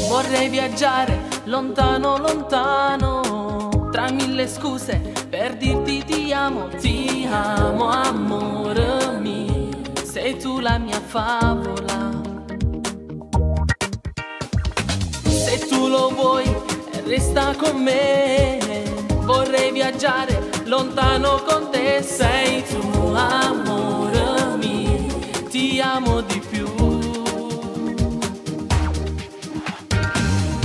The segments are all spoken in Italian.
Vorrei viaggiare lontano, lontano, tra mille scuse per dirti ti amo, amore mio, sei tu la mia favola. Se tu lo vuoi, resta con me, vorrei viaggiare lontano con te, sei tu, amore mio, ti amo di più.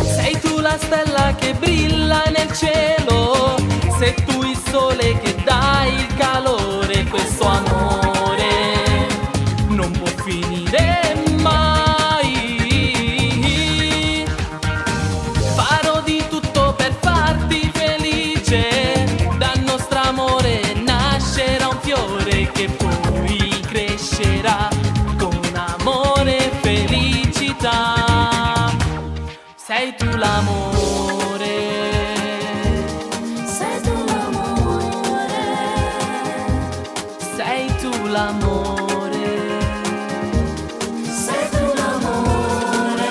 Sei tu la stella che brilla nel cielo, sei tu il sole che dà il calore, questo amore non può finire mai. Farò di tutto per farti felice, dal nostro amore nascerà un fiore che poi crescerà con amore e felicità. Sei tu l'amore, sei tu l'amore, sei tu l'amore, sei tu l'amore.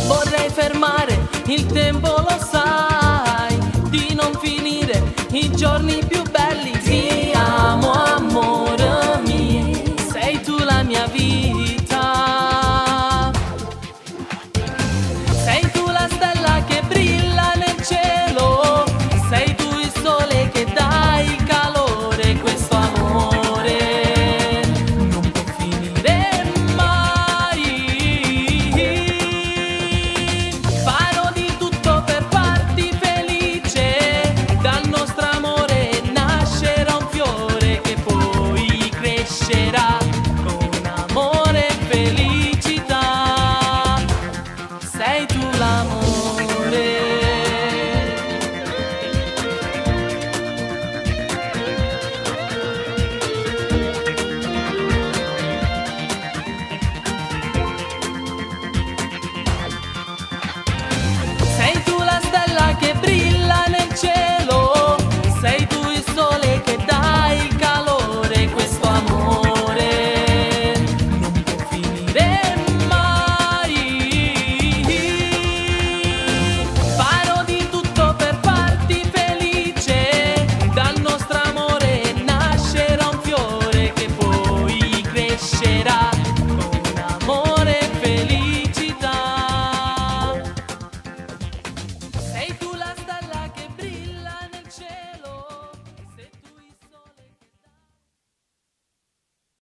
Vorrei fermare il tempo, lo sai, di non finire i giorni più belli. Ti amo, amore mio, sei tu la mia vita. Sei tu l'amore, sei tu la stella che brilla nel cielo, sei tu il sole che dà il calore, questo amore non può finire mai. Farò di tutto per farti felice, dal nostro amore nascerà un fiore che poi crescerà